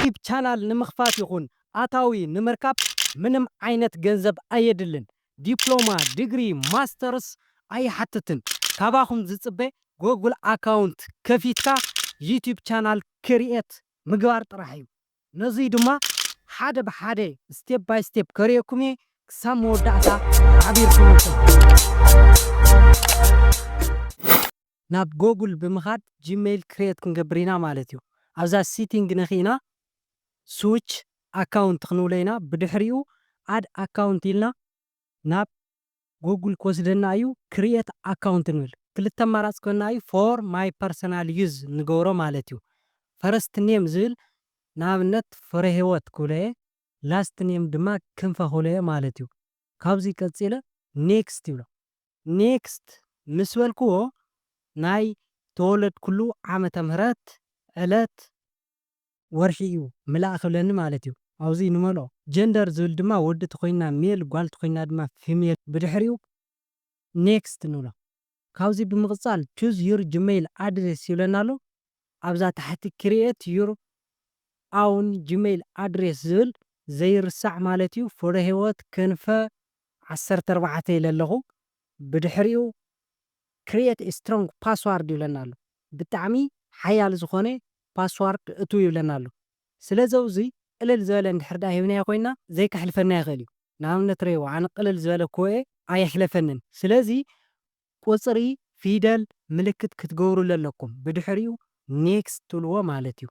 ዩቲዩብ ቻናል ንምኽፋት ይኹን ኣታዊ ንምርካብ ምንም ዓይነት ገንዘብ ኣየድልን። ዲፕሎማ ዲግሪ ማስተርስ ኣይሓትትን። ካባኹም ዝጽበ ጎግል ኣካውንት ከፊትካ ዩቲዩብ ቻናል ክሪኤት ምግባር ጥራሕ እዩ። ነዙይ ድማ ሓደ ብሓደ ስቴፕ ባይ ስቴፕ ከሪአኩም እየ ክሳብ መወዳእታ ዓቢርኩም ናብ ጎግል ብምኻድ ጂሜይል ክሪኤት ክንገብር ኢና ማለት እዩ። ኣብዛ ሲቲንግ ነኺና ስዊች ኣካውንት ክንብሎ ኢና። ብድሕሪኡ ኣድ ኣካውንት ኢልና ናብ ጎግል ክወስደና እዩ። ክሪኤት ኣካውንት ንብል ክልተ ኣማራፂ ኮና እዩ። ፎር ማይ ፐርሰናል ዩዝ ንገብሮ ማለት እዩ። ፈረስት ኔም ዝብል ንኣብነት ፍረ ህይወት ክብለየ፣ ላስት ኔም ድማ ክንፈ ክብለየ ማለት እዩ። ካብዚ ቀፂለ ኔክስት ይብሎ። ኔክስት ምስ በልክዎ ናይ ተወለድኩሉ ዓመተ ምህረት ዕለት ወርሒ እዩ ምላእ ክብለኒ ማለት እዩ። ኣብዚ ንመልኦ ጀንደር ዝብል ድማ ወዲ ተኮይና ሜል ጓል ተኮይና ድማ ፊሜል ብድሕሪኡ ኔክስት ንብሎ። ካብዚ ብምቕፃል ቹዝ ዩር ጂሜይል ኣድሬስ ይብለና ኣሎ። ኣብዛ ታሕቲ ክሪኤት ዩር ኣውን ጂሜይል ኣድሬስ ዝብል ዘይርሳዕ ማለት እዩ። ፍረ ህይወት ክንፈ 14 ኢለ ኣለኹ። ብድሕሪኡ ክሪኤት ስትሮንግ ፓስዋርድ ይብለና ኣሎ። ብጣዕሚ ሓያል ዝኾነ ፓስዋርድ እቱ ይብለና ኣሎ። ስለዚ እዚ ቅልል ዝበለ እንድሕርዳ ሂብናዮ ኮይና ዘይከሕልፈና ይኽእል እዩ። ንኣብነት ረይዎ ኣነ ቅልል ዝበለ ክወየ ኣየሕለፈንን። ስለዚ ቁፅሪ ፊደል ምልክት ክትገብሩሉ ኣለኩም። ብድሕሪኡ ኔክስት ትብልዎ ማለት እዩ።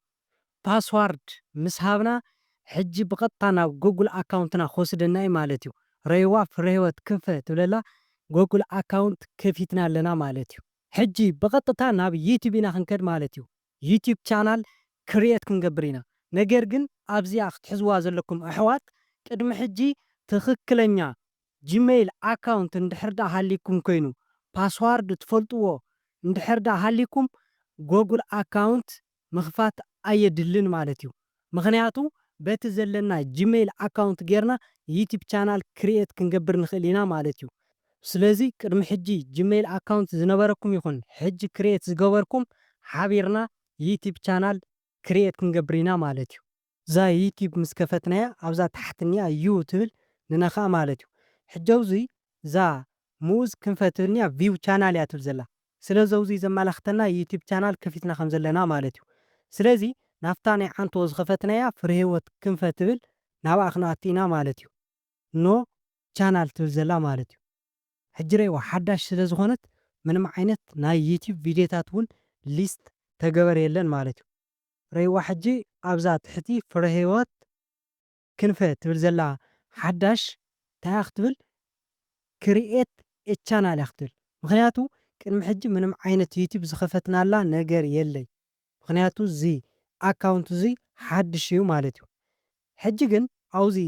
ፓስዋርድ ምስ ሃብና ሕጂ ብቐጥታ ናብ ጎግል ኣካውንትና ክወስደና እዩ ማለት እዩ። ረይዋ ፍረ ህይወት ክንፈ ትብለላ ጎግል ኣካውንት ከፊትና ኣለና ማለት እዩ። ሕጂ ብቐጥታ ናብ ዩቲዩብ ኢና ክንከድ ማለት እዩ። ዩቲዩብ ቻናል ክሪኤት ክንገብር ኢና። ነገር ግን ኣብዚኣ ክትሕዝዋ ዘለኩም ኣሕዋት ቅድሚ ሕጂ ትኽክለኛ ጂሜይል ኣካውንት እንድሕርዳ ሃሊኩም ኮይኑ ፓስዋርድ ትፈልጥዎ እንድሕርዳ ሃሊኩም ጎግል ኣካውንት ምኽፋት ኣየድልን ማለት እዩ። ምክንያቱ በቲ ዘለና ጂሜይል ኣካውንት ጌርና ዩቲዩብ ቻናል ክሪኤት ክንገብር ንኽእል ኢና ማለት እዩ። ስለዚ ቅድሚ ሕጂ ጂሜይል ኣካውንት ዝነበረኩም ይኹን ሕጂ ክሪኤት ዝገበርኩም ሓቢርና ዩቲዩብ ቻናል ክሪኤት ክንገብር ኢና ማለት እዩ። እዛ ዩቲዩብ ምስ ከፈትናያ ኣብዛ ታሕትኒያ ዩ ትብል ንነኻ ማለት እዩ። ሕጂ ኣብዚ እዛ ሙዝ ክንፈ ትብልኒያ ቪው ቻናል እያ ትብል ዘላ። ስለዚ ኣብዚ ዘመላኽተና ዩቲዩብ ቻናል ከፊትና ከም ዘለና ማለት እዩ። ስለዚ ናፍታ ናይ ዓንቶ ዝኸፈትናያ ፍረ ህይወት ክንፈ ትብል ናብኣ ክንኣቱ ኢና ማለት እዩ። ኖ ቻናል ትብል ዘላ ማለት እዩ። ሕጂ ረይዋ ሓዳሽ ስለ ዝኾነት ምንም ዓይነት ናይ ዩቲዩብ ቪድዮታት እውን ሊስት ተገበር የለን ማለት እዩ። ረይዋ ሕጂ ኣብዛ ትሕቲ ፍረ ህይወት ክንፈ ትብል ዘላ ሓዳሽ ታያ ክትብል ክሪኤት ቻናል እያ ክትብል። ምክንያቱ ቅድሚ ሕጂ ምንም ዓይነት ዩቲዩብ ዝኸፈትናላ ነገር የለይ። ምክንያቱ እዚ ኣካውንት እዚ ሓድሽ እዩ ማለት እዩ። ሕጂ ግን ኣብዚ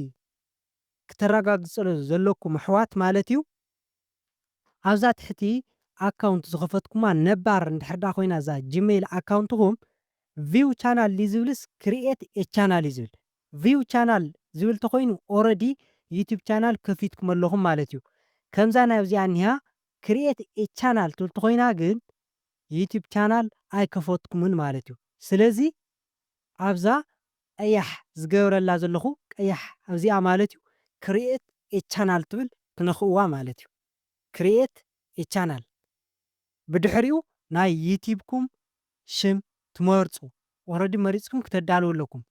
ክተረጋግፅሉ ዘለኩም ኣሕዋት ማለት እዩ ኣብዛ ትሕቲ ኣካውንት ዝኸፈትኩማ ነባር እንድሕርዳ ኮይና እዛ ጂሜይል ኣካውንትኩም ቪው ቻናል ዝብልስ ክሪኤት ቻናል ዝብል ቪው ቻናል ዝብል ተኮይኑ ኦረዲ ዩቲዩብ ቻናል ከፊትኩም ኣለኹም ማለት እዩ። ከምዛ ናይ ኣብዚኣ ኒሃ ክሪኤት ቻናል ትብል ተኮይና ግን ዩቲዩብ ቻናል ኣይከፈትኩምን ማለት እዩ። ስለዚ ኣብዛ ቀያሕ ዝገበረላ ዘለኹ ቀያሕ ኣብዚኣ ማለት እዩ ክሪኤት ቻናል ትብል ክነኽእዋ ማለት እዩ። ክሪኤት ቻናል ብድሕሪኡ ናይ ዩቲዩብኩም ሽም ትመርፁ። ኦረዲ መሪፅኩም ክተዳልው ኣለኩም።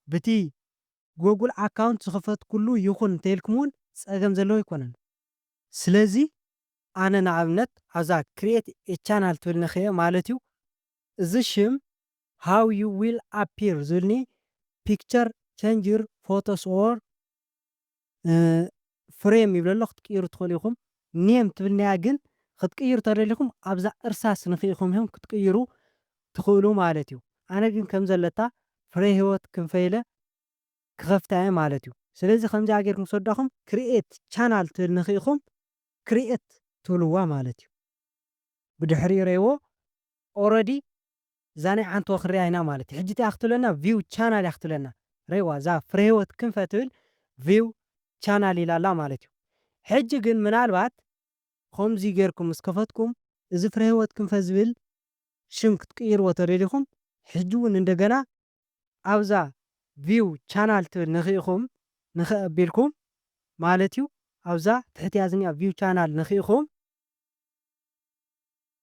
በቲ ጎግል ኣካውንት ዝኸፈትኩሉ ይኹን እንተኢልኩም እውን ፀገም ዘለዎ ይኮነን። ስለዚ ኣነ ንኣብነት ኣብዛ ክሪኤት ቻናል ትብል ነኽየ ማለት እዩ። እዚ ሽም ሃው ዩ ዊል ኣፒር ዝብልኒ ፒክቸር ቼንጅ ዩር ፎቶስ ኦር ፍሬም ይብለሎ ክትቅይሩ ትኽእሉ ኢኹም። ኔም ትብልናያ ግን ክትቅይሩ ተደሊኹም ኣብዛ እርሳስ ንኽኢኹም እዮም ክትቅይሩ ትኽእሉ ማለት እዩ። ኣነ ግን ከም ዘለታ ፍረ ህይወት ክንፈ ኢለ ክኸፍታ እየ ማለት እዩ። ስለዚ ከምዚ ጌርኩም ሰዳኹም ክሪኤት ቻናል ትብል ንኽኢኹም ክሪኤት ትብልዋ ማለት እዩ። ብድሕሪ ረይዎ ኦረዲ እዛ ናይ ዓንቶ ክሪያ ኢና ማለት እዩ። ሕጂ እቲኣ ክትብለና ቪው ቻናል እያ ክትብለና። ረይዋ እዛ ፍረ ህይወት ክንፈ ትብል ቪው ቻናል ኢላላ ማለት እዩ። ሕጂ ግን ምናልባት ከምዚ ጌርኩም ምስ ከፈትኩም እዚ ፍረ ህይወት ክንፈ ዝብል ሽም ክትቅይርዎ ተደሊኹም ሕጂ እውን እንደገና ኣብዛ ቪው ቻናል ትብል ንኽኢኹም ንኽኣቢልኩም ማለት እዩ ኣብዛ ትሕትያ ዝኒኣ ቪው ቻናል ንኽኢኹም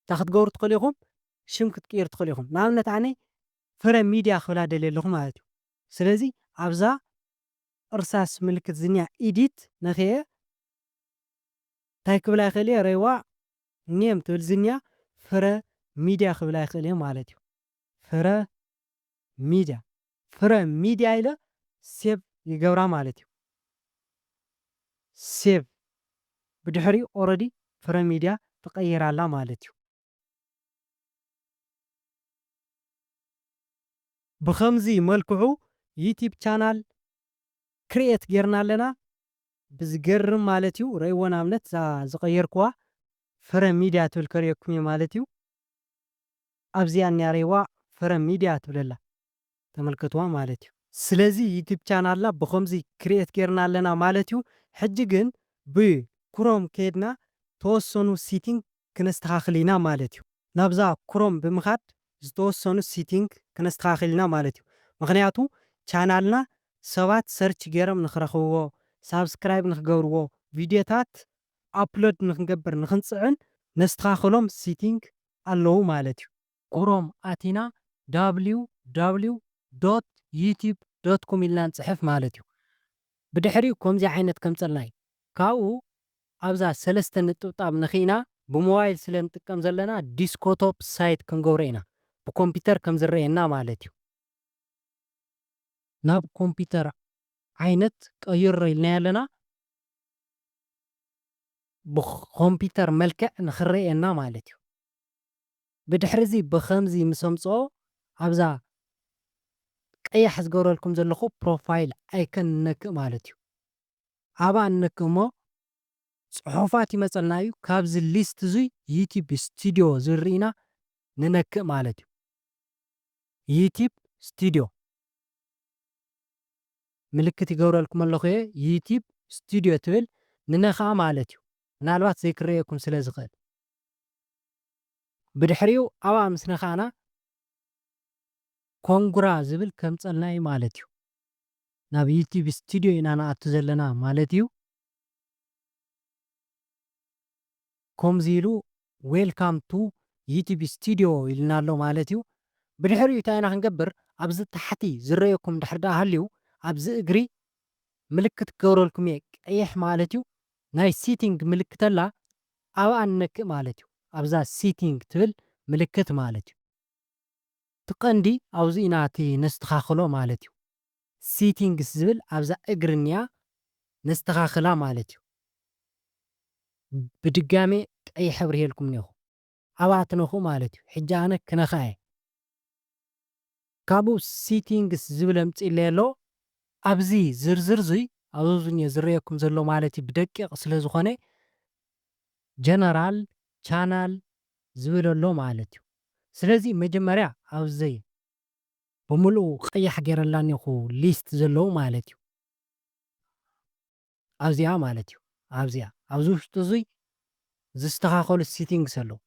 እንታ ክትገብሩ ትኽእሉ ኢኹም ሽም ክትቅይሩ ትኽእሉ ኢኹም ንኣብነት ኣነ ፍረ ሚድያ ክብላ ደልየ ኣለኹ ማለት እዩ ስለዚ ኣብዛ እርሳስ ምልክት ዝኒኣ ኢዲት ነኸየ እንታይ ክብላ ይኽእል እየ ረይዋ ኔም ትብል ዝኒኣ ፍረ ሚድያ ክብላ ይኽእል እየ ማለት እዩ ፍረ ሚድያ ኢለ ሴቭ ይገብራ ማለት እዩ ሴቭ ብድሕሪ ኦረዲ ፍረ ሚድያ ትቐይራላ ማለት እዩ ብኸምዚ መልክዑ ዩቲብ ቻናል ክሪኤት ጌርና ኣለና ብዝገርም ማለት እዩ ረይዎ ንኣብነት ዝቐየርክዋ ፍረ ሚድያ ትብል ከርየኩም እየ ማለት እዩ ኣብዚኣ እኒኣ ረይዋ ፍረ ሚድያ ትብለላ ተመልከትዋ ማለት እዩ ስለዚ ዩቲብ ቻናልና ብኸምዚ ክሪኤት ጌርና ኣለና ማለት እዩ ሕጂ ግን ብክሮም ከድና ተወሰኑ ሲቲንግ ክነስተኻኽል ኢና ማለት እዩ ናብዛ ክሮም ብምኻድ ዝተወሰኑ ሲቲንግ ክነስተኻኽል ኢና ማለት እዩ ምክንያቱ ቻናልና ሰባት ሰርች ገይሮም ንኽረኽብዎ ሳብስክራይብ ንክገብርዎ ቪድዮታት ኣፕሎድ ንክንገብር ንክንፅዕን ነስተኻኽሎም ሲቲንግ ኣለዉ ማለት እዩ ክሮም ኣቲና www.youtube.com ኢልና ንፅሕፍ ማለት እዩ ብድሕሪኡ ከምዚ ዓይነት ከምፀልና እዩ ካብኡ ኣብዛ 3 ነጥብጣብ ንኽኢና ብሞባይል ስለ ንጥቀም ዘለና ዲስኮቶፕ ሳይት ክንገብሮ ኢና ብኮምፒተር ከም ዝረአየና ማለት እዩ ናብ ኮምፒተር ዓይነት ቀይሮ ኢልና ኣለና ብኮምፒተር መልክዕ ንኽረአየና ማለት እዩ ብድሕሪዚ ብኸምዚ ምስ ኣምፅኦ ኣብዛ ቀያሕ ዝገበረልኩም ዘለኹ ፕሮፋይል ኣይከን ንነክእ ማለት እዩ ኣብኣ ንነክእ እሞ ፅሑፋት ይመፀልና እዩ ካብዚ ሊስት እዙይ ዩቲብ ስቱድዮ ዝርኢና ንነክእ ማለት እዩ ዩቲብ ስቱድዮ ምልክት ይገብረልኩም ኣለኹ እየ ዩቲብ ስቱድዮ ትብል ንነኽኣ ማለት እዩ ምናልባት ዘይክረአየኩም ስለ ዝኽእል ብድሕሪኡ ኣብኣ ምስ ነኻኣና ኮንጉራ ዝብል ከምፀልና እዩ ማለት እዩ ናብ ዩቲብ ስቱድዮ ኢና ንኣቱ ዘለና ማለት እዩ ከምዚ ኢሉ ዌልካም ቱ ዩቲብ ስቱድዮ ኢልና ኣሎ ማለት እዩ ብድሕሪኡ እንታይ ኢና ክንገብር ኣብዚ ታሕቲ ዝረአየኩም ድሕር ዳ ሃልዩ ኣብዚ እግሪ ምልክት ክገብረልኩም እየ ቀይሕ ማለት እዩ ናይ ሲቲንግ ምልክት ኣላ ኣብኣ ንነክእ ማለት እዩ ኣብዛ ሲቲንግ ትብል ምልክት ማለት እዩ ትቐንዲ ኣብዚ ኢና እቲ ነስተኻኽሎ ማለት እዩ ሲቲንግስ ዝብል ኣብዛ እግሪ እኒኣ ነስተኻኽላ ማለት እዩ ብድጋሜ ቀይሕ ሕብሪ ሄልኩም እኒኹ ኣብኣ ትነኹ ማለት እዩ ሕጂ ኣነ ክነኻ እየ ካብኡ ሲቲንግስ ዝብል ኣምፂኢለይ ኣሎ ኣብዚ ዝርዝር እዙይ ኣብዚ ዝረአየኩም ዘሎ ማለት እዩ ብደቂቕ ስለ ዝኾነ ጀነራል ቻናል ዝብል ኣሎ ማለት እዩ ስለዚ መጀመርያ ኣብዘይ ብምሉእ ቀያሕ ገይረላ እኒኹ ሊስት ዘለዉ ማለት እዩ ኣብዚኣ ማለት እዩ ኣብዚኣ ኣብዚ ውሽጡ እዙይ ዝስተኻኸሉ ሲቲንግስ ኣለዉ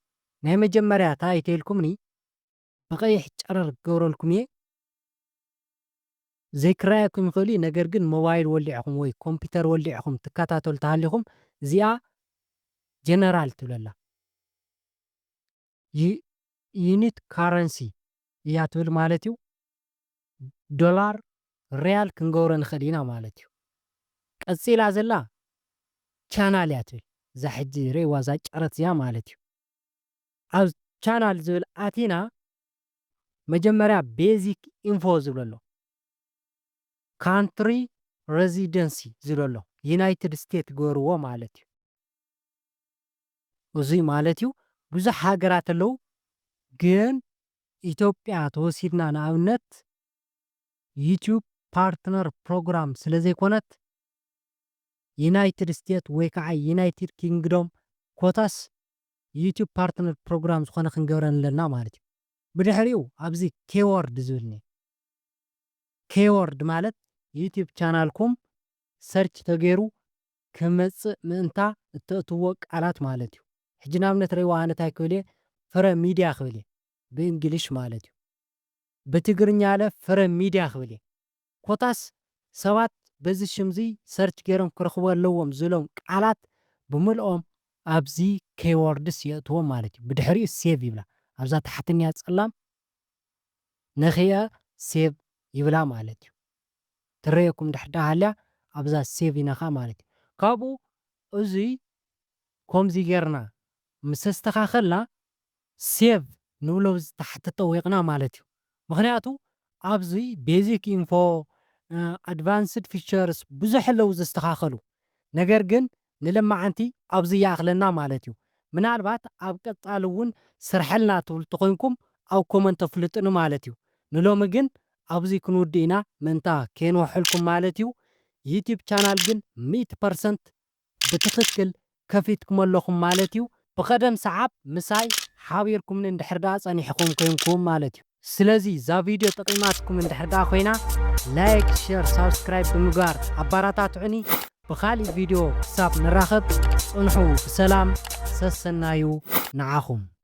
ናይ መጀመርያ ታይተይልኩምኒ ብቐይሕ ጨረር ክገብረልኩም እየ ዘይክረአየኩም ይኽእል እዩ ነገር ግን ሞባይል ወሊዕኹም ወይ ኮምፒተር ወሊዕኹም ትከታተሉ ተሃሊኹም እዚኣ ጀነራል ትብለላ ዩኒት ካረንሲ እያ ትብል ማለት እዩ ዶላር ሪያል ክንገብሮ ንኽእል ኢና ማለት እዩ ቀፂላ ዘላ ቻናል እያ ትብል እዛ ሕጂ ርእይዋ እዛ ጨረት እዚኣ ማለት እዩ ኣብ ቻናል ዝብል ኣቲና መጀመርያ ቤዚክ ኢንፎ ዝብል ኣሎ ካንትሪ ሬዚደንሲ ዝብል ኣሎ ዩናይትድ ስቴትስ ገበርዎ ማለት እዩ እዙይ ማለት እዩ ብዙሕ ሃገራት ኣለዉ ግን ኢትዮጵያ ተወሲድና ንኣብነት ዩቲዩብ ፓርትነር ፕሮግራም ስለ ዘይኮነት ዩናይትድ ስቴትስ ወይ ከዓ ዩናይትድ ኪንግዶም ኮታስ ዩቲዩብ ፓርትነር ፕሮግራም ዝኾነ ክንገብረን ኣለና ማለት እዩ ብድሕሪኡ ኣብዚ ኬወርድ ዝብልኒ ኬወርድ ማለት ዩቲዩብ ቻናልኩም ሰርች ተገይሩ ክመፅእ ምእንታ እተእትዎ ቃላት ማለት እዩ ሕጂ ንኣብነት ረይዋ ኣነ እንታይ ክብል እየ ፍረ ሚድያ ክብል እየ ብእንግሊሽ ማለት እዩ ብትግርኛ ለ ፍረ ሚድያ ክብል እየ ኮታስ ሰባት በዚ ሽምዚ ሰርች ገይሮም ክረኽቡ ኣለዎም ዝብሎም ቃላት ብምልኦም ኣብዚ ኬይወርድስ የእትዎም ማለት እዩ። ብድሕሪኡ ሴቭ ይብላ ኣብዛ ታሕተኛ ፀላም ነኽየ ሴቭ ይብላ ማለት እዩ። ትረየኩም ድሕር ሃልያ ኣብዛ ሴቭ ኢናኻ ማለት እዩ። ካብኡ እዙይ ከምዚ ጌርና ምስ ኣስተኻኸልና ሴቭ ንብሎ ታሕቲ ጠዊቕና ማለት እዩ። ምክንያቱ ኣብዚ ቤዚክ ኢንፎ ኣድቫንስድ ፊቸርስ ብዙሕ ኣለው ዘስተኻኸሉ ነገር ግን ንለማዓንቲ ኣብዚ ይኣኽለና ማለት እዩ። ምናልባት ኣብ ቀጻሊ እውን ስርሐልና ትብሉ ተኮይንኩም ኣብ ኮመንት ተፍልጥኒ ማለት እዩ። ንሎሚ ግን ኣብዚ ክንውድእ ኢና ምእንታ ከንውሕልኩም ማለት እዩ። ዩቲዩብ ቻናል ግን 100% ብትክክል ከፊትኩም ኣለኹም ማለት እዩ። ብቀደም ሰዓብ ምሳይ ሓቢርኩም እንድሕር ዳ ፀኒሕኩም ኮይንኩም ማለት እዩ። ስለዚ ዛ ቪድዮ ጠቂማትኩም እንድሕር ዳ ኮይና ላይክ፣ ሼር፣ ሳብስክራይብ ብምግባር ኣባራታትዑኒ። ብካሊእ ቪድዮ ክሳብ ንራኸብ ፅንሑ ብሰላም ሰሰናዩ ንዓኹም።